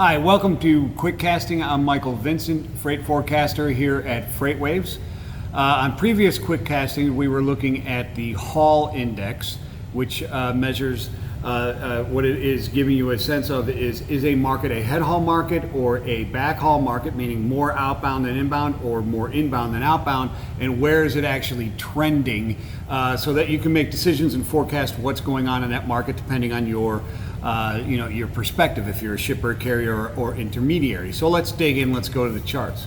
Hi, welcome to Quick Casting. I'm Michael Vincent, freight forecaster here at FreightWaves. On previous Quick Casting, we were looking at the haul index, which measures what it is giving you a sense of is a market a head haul market or a back haul market, meaning more outbound than inbound or more inbound than outbound, and where is it actually trending, so that you can make decisions and forecast what's going on in that market depending on your your perspective, if you're a shipper, carrier, or intermediary. So let's dig in, let's go to the charts.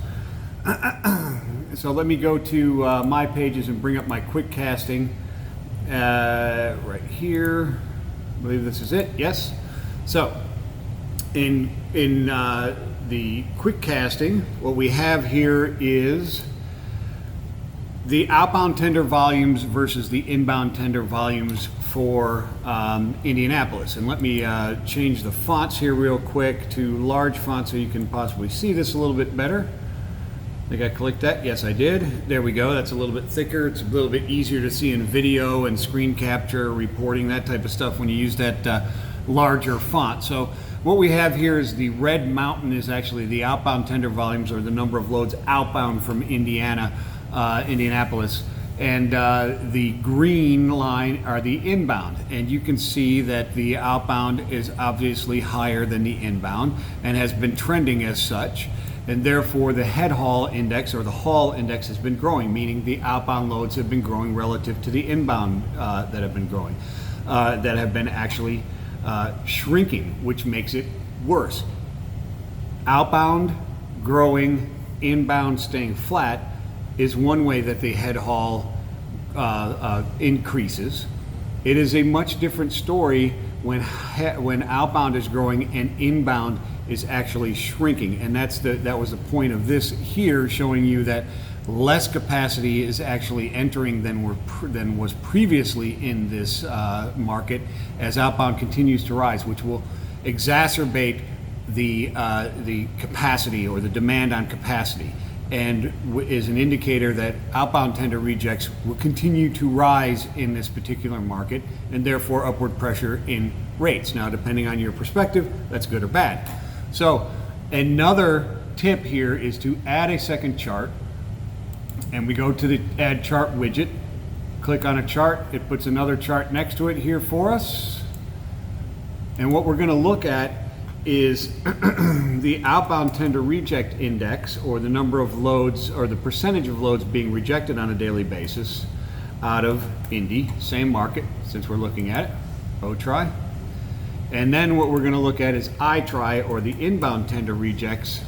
So let me go to my pages and bring up my quick casting right here. I believe this is it, yes. So in the quick casting, what we have here is the outbound tender volumes versus the inbound tender volumes for Indianapolis. And let me change the fonts here real quick to large font so you can possibly see this a little bit better. I think I clicked that. Yes, I did. There we go. That's a little bit thicker. It's a little bit easier to see in video and screen capture, reporting, that type of stuff when you use that larger font. So what we have here is the red mountain is actually the outbound tender volumes, or the number of loads outbound from Indianapolis. And the green line are the inbound. And you can see that the outbound is obviously higher than the inbound and has been trending as such. And therefore the head haul index, or the haul index, has been growing, meaning the outbound loads have been growing relative to the inbound that have been growing, that have been actually shrinking, which makes it worse. Outbound growing, inbound staying flat is one way that the head haul increases. It is a much different story when outbound is growing and inbound is actually shrinking, and that was the point of this here, showing you that less capacity is actually entering than was previously in this market as outbound continues to rise, which will exacerbate the capacity, or the demand on capacity, and is an indicator that outbound tender rejects will continue to rise in this particular market, and therefore upward pressure in rates. Now, depending on your perspective, that's good or bad. So another tip here is to add a second chart, and we go to the add chart widget, click on a chart, it puts another chart next to it here for us. And what we're going to look at is the outbound tender reject index, or the number of loads, or the percentage of loads being rejected on a daily basis out of Indy, same market since we're looking at it, O-try. And then what we're going to look at is I-try, or the inbound tender rejects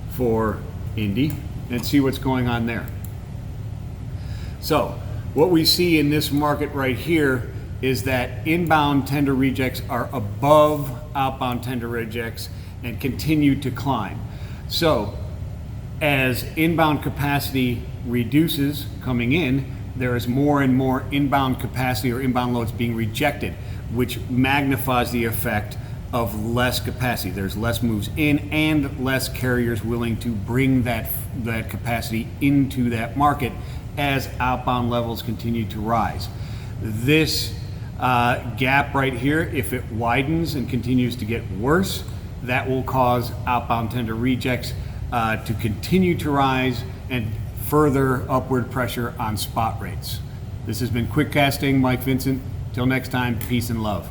for Indy, and see what's going on there. So what we see in this market right here is that inbound tender rejects are above outbound tender rejects and continue to climb. So as inbound capacity reduces coming in, there is more and more inbound capacity, or inbound loads, being rejected, which magnifies the effect of less capacity. There's less moves in and less carriers willing to bring that capacity into that market as outbound levels continue to rise. This gap right here, if it widens and continues to get worse, that will cause outbound tender rejects to continue to rise and further upward pressure on spot rates. This has been Quick Casting, Mike Vincent. Till next time, peace and love.